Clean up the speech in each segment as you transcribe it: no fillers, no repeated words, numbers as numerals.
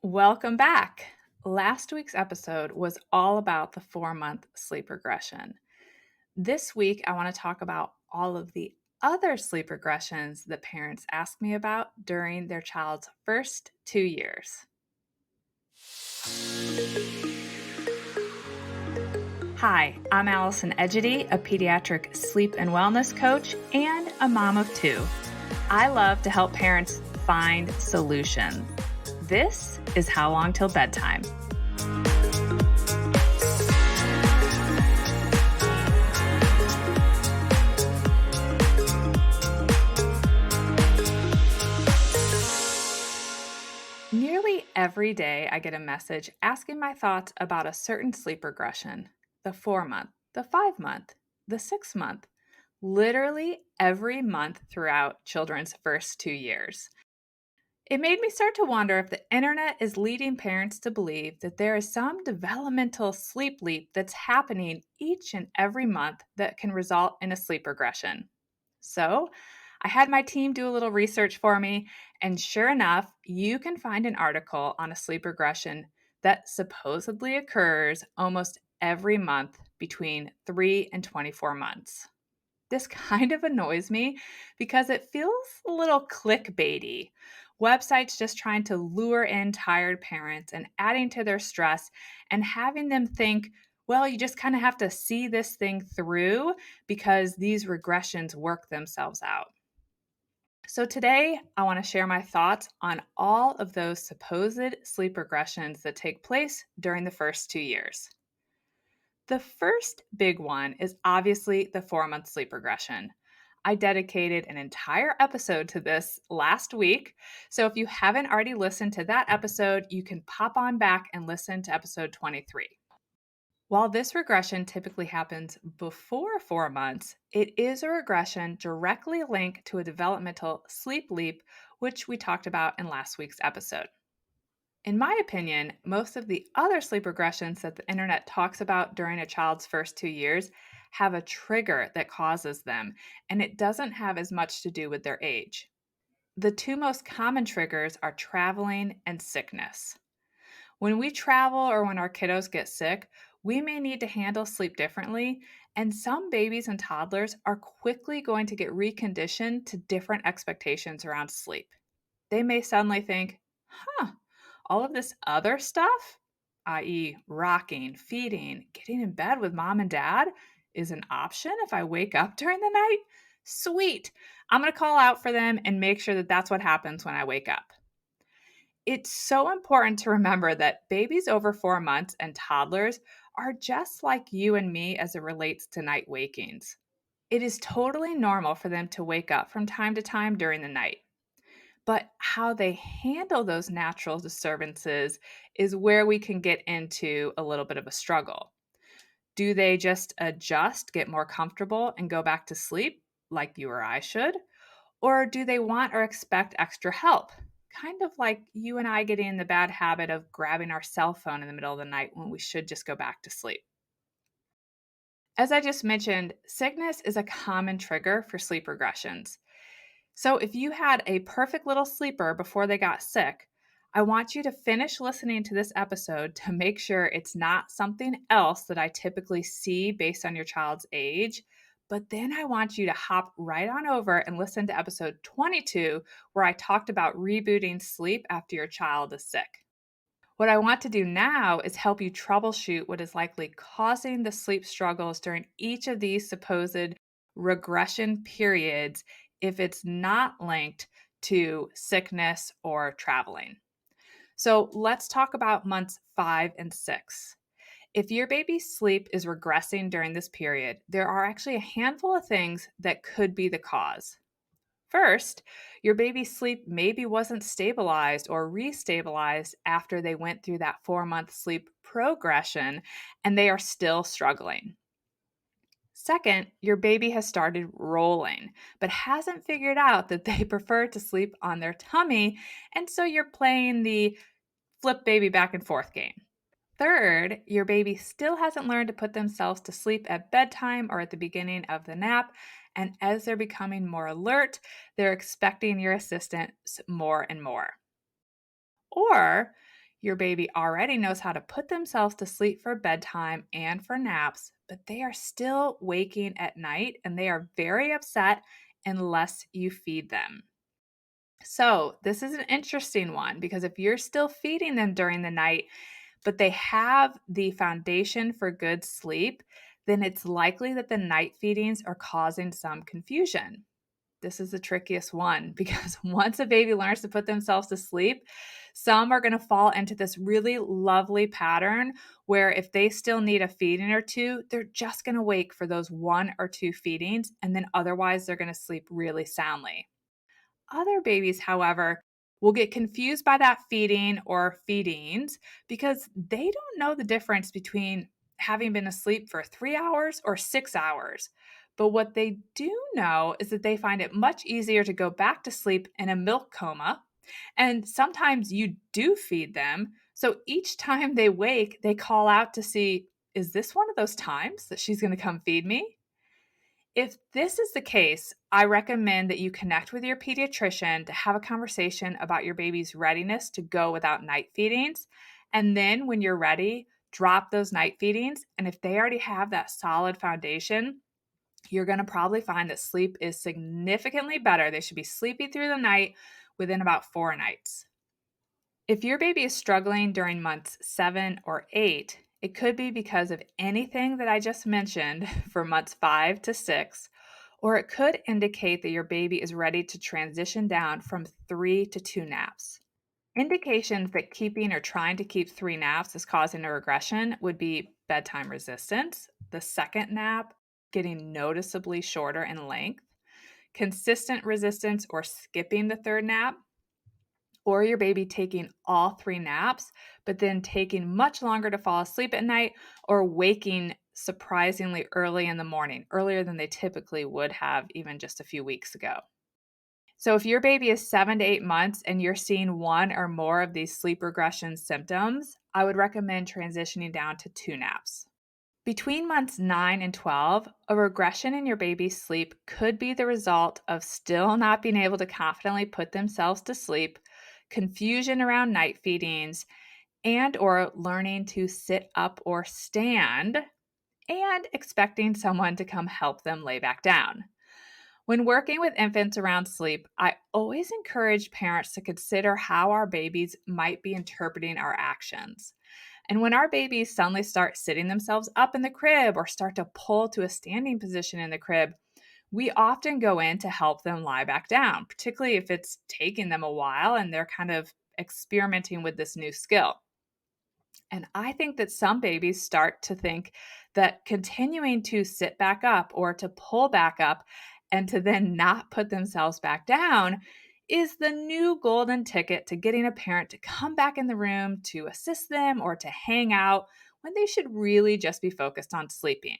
Welcome back. Last week's episode was all about the 4-month sleep regression. This week, I want to talk about all of the other sleep regressions that parents ask me about during their child's first 2 years. Hi, I'm Allison Egidi, a pediatric sleep and wellness coach and a mom of two. I love to help parents find solutions. This is How Long Till Bedtime. Nearly every day, I get a message asking my thoughts about a certain sleep regression: the 4-month, the 5-month, the 6-month, literally every month throughout children's first 2 years. It made me start to wonder if the internet is leading parents to believe that there is some developmental sleep leap that's happening each and every month that can result in a sleep regression. So, I had my team do a little research for me, and sure enough, you can find an article on a sleep regression that supposedly occurs almost every month between 3 and 24 months. This kind of annoys me because it feels a little clickbaity. Websites just trying to lure in tired parents and adding to their stress and having them think, well, you just kind of have to see this thing through because these regressions work themselves out. So, today I want to share my thoughts on all of those supposed sleep regressions that take place during the first 2 years. The first big one is obviously the 4-month sleep regression. I dedicated an entire episode to this last week. So if you haven't already listened to that episode, you can pop on back and listen to episode 23. While this regression typically happens before 4 months, it is a regression directly linked to a developmental sleep leap, which we talked about in last week's episode. In my opinion, most of the other sleep regressions that the internet talks about during a child's first 2 years have a trigger that causes them, and it doesn't have as much to do with their age. The two most common triggers are traveling and sickness. When we travel or when our kiddos get sick, we may need to handle sleep differently, and some babies and toddlers are quickly going to get reconditioned to different expectations around sleep. They may suddenly think, all of this other stuff, i.e., rocking, feeding, getting in bed with mom and dad, is an option if I wake up during the night? Sweet. I'm going to call out for them and make sure that that's what happens when I wake up. It's so important to remember that babies over 4 months and toddlers are just like you and me as it relates to night wakings. It is totally normal for them to wake up from time to time during the night. But how they handle those natural disturbances is where we can get into a little bit of a struggle. Do they just adjust, get more comfortable, and go back to sleep like you or I should? Or do they want or expect extra help? Kind of like you and I getting in the bad habit of grabbing our cell phone in the middle of the night when we should just go back to sleep. As I just mentioned, sickness is a common trigger for sleep regressions. So, if you had a perfect little sleeper before they got sick, I want you to finish listening to this episode to make sure it's not something else that I typically see based on your child's age. But then I want you to hop right on over and listen to episode 22, where I talked about rebooting sleep after your child is sick. What I want to do now is help you troubleshoot what is likely causing the sleep struggles during each of these supposed regression periods if it's not linked to sickness or traveling. So let's talk about months 5 and 6. If your baby's sleep is regressing during this period, there are actually a handful of things that could be the cause. First, your baby's sleep maybe wasn't stabilized or restabilized after they went through that 4-month sleep progression and they are still struggling. Second, your baby has started rolling, but hasn't figured out that they prefer to sleep on their tummy, and so you're playing the flip baby back and forth game. Third, your baby still hasn't learned to put themselves to sleep at bedtime or at the beginning of the nap, and as they're becoming more alert, they're expecting your assistance more and more. Or Your baby already knows how to put themselves to sleep for bedtime and for naps, but they are still waking at night and they are very upset unless you feed them. So, this is an interesting one because if you're still feeding them during the night, but they have the foundation for good sleep, then it's likely that the night feedings are causing some confusion. This is the trickiest one because once a baby learns to put themselves to sleep, some are going to fall into this really lovely pattern where if they still need a feeding or two, they're just going to wake for those one or two feedings, and then otherwise they're going to sleep really soundly. Other babies, however, will get confused by that feeding or feedings because they don't know the difference between having been asleep for 3 hours or 6 hours. But what they do know is that they find it much easier to go back to sleep in a milk coma. And sometimes you do feed them. So each time they wake, they call out to see, is this one of those times that she's going to come feed me? If this is the case, I recommend that you connect with your pediatrician to have a conversation about your baby's readiness to go without night feedings. And then when you're ready, drop those night feedings. And if they already have that solid foundation, you're going to probably find that sleep is significantly better. They should be sleepy through the night within about 4 nights. If your baby is struggling during months 7 or 8, it could be because of anything that I just mentioned for months 5 to 6, or it could indicate that your baby is ready to transition down from 3 to 2 naps. Indications that keeping or trying to keep 3 naps is causing a regression would be bedtime resistance, the second nap getting noticeably shorter in length, consistent resistance or skipping the third nap, or your baby taking all 3 naps, but then taking much longer to fall asleep at night or waking surprisingly early in the morning, earlier than they typically would have even just a few weeks ago. So, if your baby is 7 to 8 months and you're seeing one or more of these sleep regression symptoms, I would recommend transitioning down to 2 naps. Between months 9 and 12, a regression in your baby's sleep could be the result of still not being able to confidently put themselves to sleep, confusion around night feedings, and or learning to sit up or stand, and expecting someone to come help them lay back down. When working with infants around sleep, I always encourage parents to consider how our babies might be interpreting our actions. And when our babies suddenly start sitting themselves up in the crib or start to pull to a standing position in the crib, we often go in to help them lie back down, particularly if it's taking them a while and they're kind of experimenting with this new skill. And I think that some babies start to think that continuing to sit back up or to pull back up and to then not put themselves back down is the new golden ticket to getting a parent to come back in the room to assist them or to hang out when they should really just be focused on sleeping.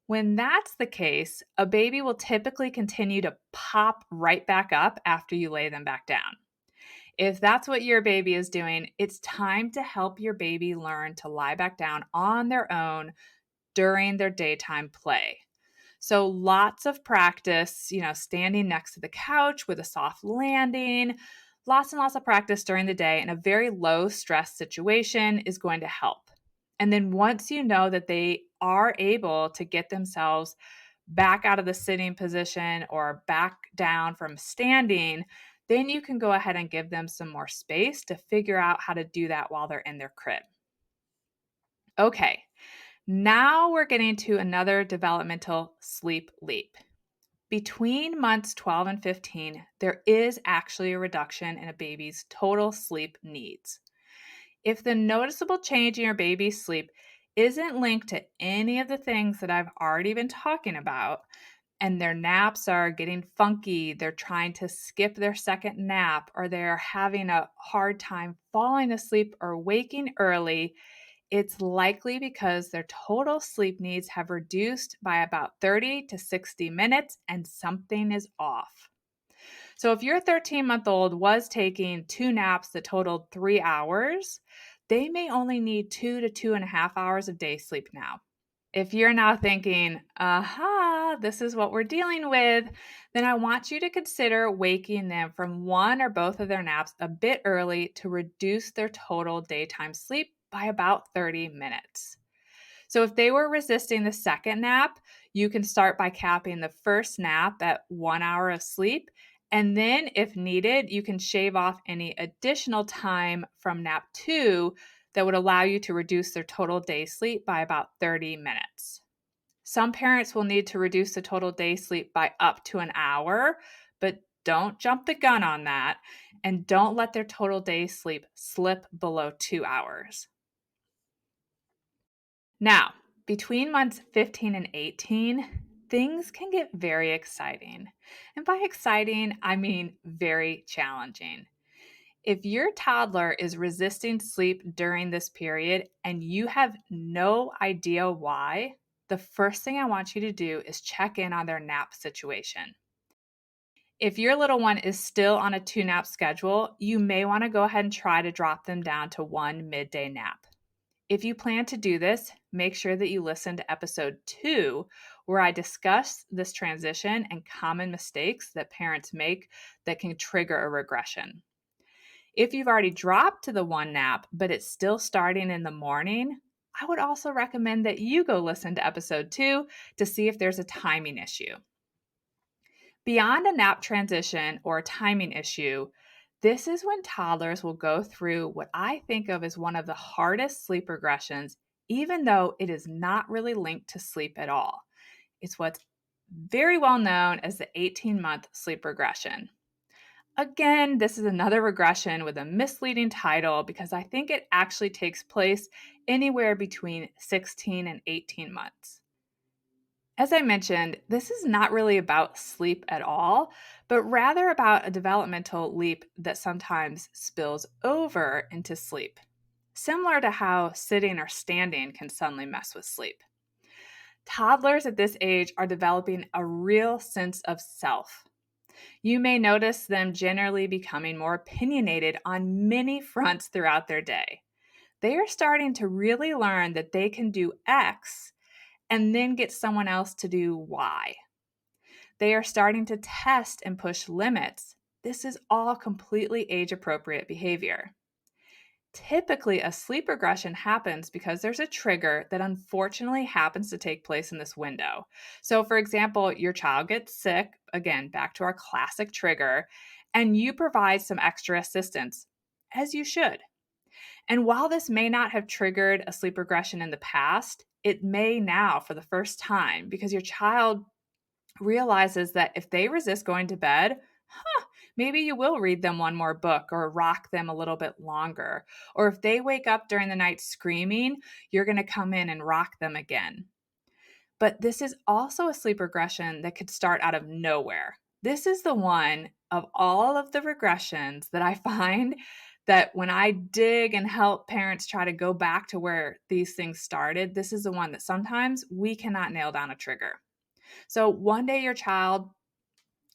When that's the case, a baby will typically continue to pop right back up after you lay them back down. If that's what your baby is doing, it's time to help your baby learn to lie back down on their own during their daytime play. So lots of practice, standing next to the couch with a soft landing, lots and lots of practice during the day in a very low stress situation is going to help. And then once you know that they are able to get themselves back out of the sitting position or back down from standing, then you can go ahead and give them some more space to figure out how to do that while they're in their crib. Okay, now we're getting to another developmental sleep leap. Between months 12 and 15, there is actually a reduction in a baby's total sleep needs. If the noticeable change in your baby's sleep isn't linked to any of the things that I've already been talking about, and their naps are getting funky, they're trying to skip their second nap, or they're having a hard time falling asleep or waking early, it's likely because their total sleep needs have reduced by about 30 to 60 minutes and something is off. So if your 13-month-old was taking 2 naps that totaled 3 hours, they may only need 2 to 2.5 hours of day sleep now. If you're now thinking, aha, this is what we're dealing with, then I want you to consider waking them from one or both of their naps a bit early to reduce their total daytime sleep by about 30 minutes. So if they were resisting the second nap, you can start by capping the first nap at 1 hour of sleep. And then, if needed, you can shave off any additional time from nap two that would allow you to reduce their total day sleep by about 30 minutes. Some parents will need to reduce the total day sleep by up to an hour, but don't jump the gun on that. And don't let their total day sleep slip below 2 hours. Now, between months 15 and 18, things can get very exciting. And by exciting, I mean very challenging. If your toddler is resisting sleep during this period and you have no idea why, the first thing I want you to do is check in on their nap situation. If your little one is still on a 2 nap schedule, you may want to go ahead and try to drop them down to one midday nap. If you plan to do this, make sure that you listen to episode 2, where I discuss this transition and common mistakes that parents make that can trigger a regression. If you've already dropped to the 1 nap, but it's still starting in the morning, I would also recommend that you go listen to episode 2 to see if there's a timing issue. Beyond a nap transition or a timing issue, this is when toddlers will go through what I think of as one of the hardest sleep regressions, even though it is not really linked to sleep at all. It's what's very well known as the 18-month sleep regression. Again, this is another regression with a misleading title because I think it actually takes place anywhere between 16 and 18 months. As I mentioned, this is not really about sleep at all, but rather about a developmental leap that sometimes spills over into sleep, similar to how sitting or standing can suddenly mess with sleep. Toddlers at this age are developing a real sense of self. You may notice them generally becoming more opinionated on many fronts throughout their day. They are starting to really learn that they can do X and then get someone else to do Y. They are starting to test and push limits. This is all completely age appropriate behavior. Typically, a sleep regression happens because there's a trigger that unfortunately happens to take place in this window. So, for example, your child gets sick, again, back to our classic trigger, and you provide some extra assistance, as you should. And while this may not have triggered a sleep regression in the past, it may now for the first time because your child realizes that if they resist going to bed, maybe you will read them one more book or rock them a little bit longer. Or if they wake up during the night screaming, you're going to come in and rock them again. But this is also a sleep regression that could start out of nowhere. This is the one of all of the regressions that I find that when I dig and help parents try to go back to where these things started, this is the one that sometimes we cannot nail down a trigger. So one day your child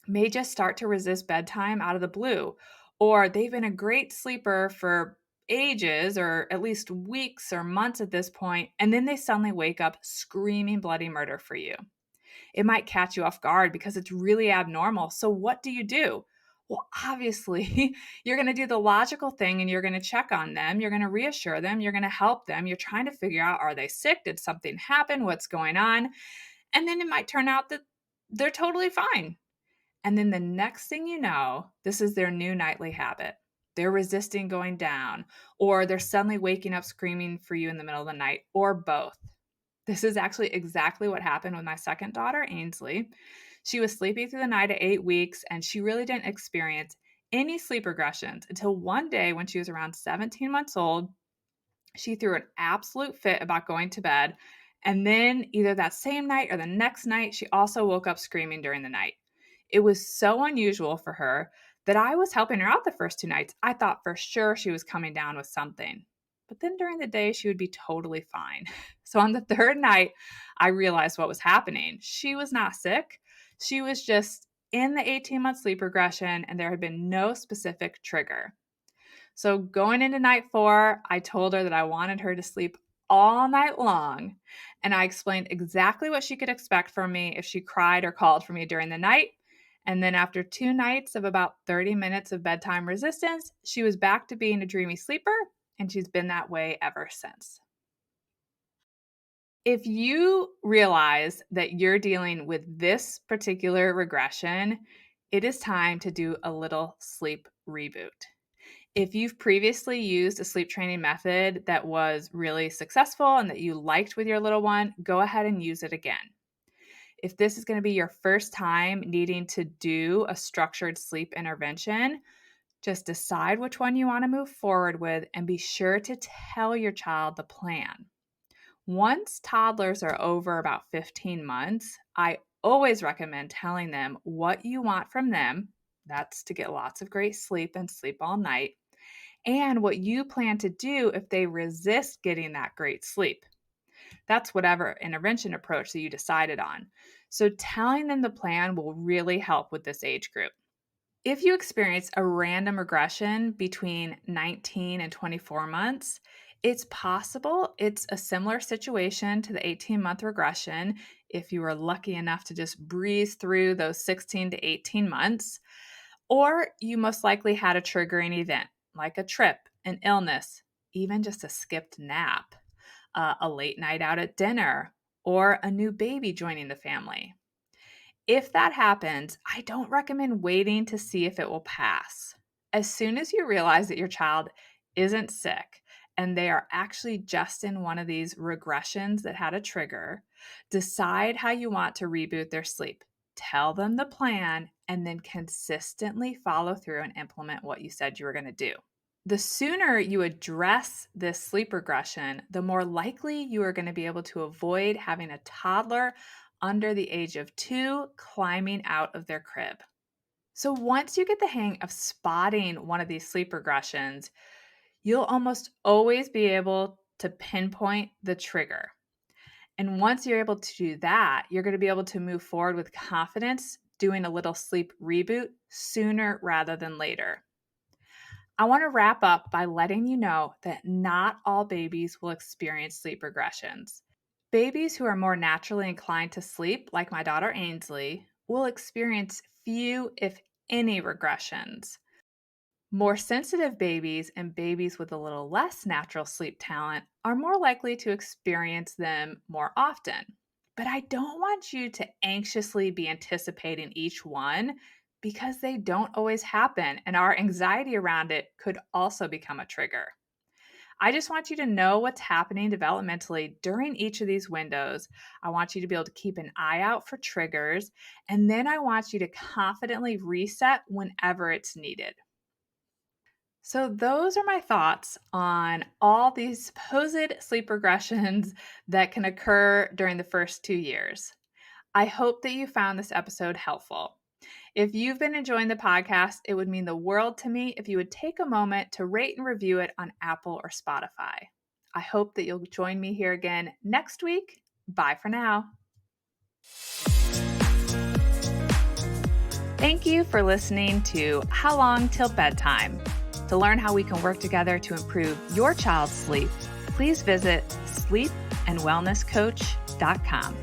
may just start to resist bedtime out of the blue, or they've been a great sleeper for ages, or at least weeks or months at this point, and then they suddenly wake up screaming bloody murder for you. It might catch you off guard because it's really abnormal. So, what do you do? Well, obviously, you're going to do the logical thing and you're going to check on them. You're going to reassure them. You're going to help them. You're trying to figure out, are they sick? Did something happen? What's going on? And then it might turn out that they're totally fine. And then the next thing you know, this is their new nightly habit. They're resisting going down, or they're suddenly waking up screaming for you in the middle of the night, or both. This is actually exactly what happened with my second daughter, Ainsley. She was sleeping through the night at 8 weeks, and she really didn't experience any sleep regressions until one day when she was around 17 months old. She threw an absolute fit about going to bed. And then either that same night or the next night, she also woke up screaming during the night. It was so unusual for her that I was helping her out the first 2 nights. I thought for sure she was coming down with something. But then during the day, she would be totally fine. So on the third night, I realized what was happening. She was not sick. She was just in the 18-month sleep regression, and there had been no specific trigger. So going into night 4, I told her that I wanted her to sleep all night long. And I explained exactly what she could expect from me if she cried or called for me during the night. And then after 2 nights of about 30 minutes of bedtime resistance, she was back to being a dreamy sleeper, and she's been that way ever since. If you realize that you're dealing with this particular regression, it is time to do a little sleep reboot. If you've previously used a sleep training method that was really successful and that you liked with your little one, go ahead and use it again. If this is going to be your first time needing to do a structured sleep intervention, just decide which one you want to move forward with and be sure to tell your child the plan. Once toddlers are over about 15 months, I always recommend telling them what you want from them. That's to get lots of great sleep and sleep all night, and what you plan to do if they resist getting that great sleep. That's whatever intervention approach that you decided on. So telling them the plan will really help with this age group. If you experience a random regression between 19 and 24 months, it's possible it's a similar situation to the 18-month regression if you were lucky enough to just breeze through those 16 to 18 months, or you most likely had a triggering event like a trip, an illness, even just a skipped nap, a late night out at dinner, or a new baby joining the family. If that happens, I don't recommend waiting to see if it will pass. As soon as you realize that your child isn't sick and they are actually just in one of these regressions that had a trigger, decide how you want to reboot their sleep. Tell them the plan and then consistently follow through and implement what you said you were going to do. The sooner you address this sleep regression, the more likely you are going to be able to avoid having a toddler under the age of 2 climbing out of their crib. So once you get the hang of spotting one of these sleep regressions, you'll almost always be able to pinpoint the trigger. And once you're able to do that, you're going to be able to move forward with confidence, doing a little sleep reboot sooner rather than later. I want to wrap up by letting you know that not all babies will experience sleep regressions. Babies who are more naturally inclined to sleep, like my daughter Ainsley, will experience few, if any, regressions. More sensitive babies and babies with a little less natural sleep talent are more likely to experience them more often. But I don't want you to anxiously be anticipating each one because they don't always happen, and our anxiety around it could also become a trigger. I just want you to know what's happening developmentally during each of these windows. I want you to be able to keep an eye out for triggers, and then I want you to confidently reset whenever it's needed. So those are my thoughts on all these supposed sleep regressions that can occur during the first 2 years. I hope that you found this episode helpful. If you've been enjoying the podcast, it would mean the world to me if you would take a moment to rate and review it on Apple or Spotify. I hope that you'll join me here again next week. Bye for now. Thank you for listening to How Long Till Bedtime. To learn how we can work together to improve your child's sleep, please visit sleepandwellnesscoach.com.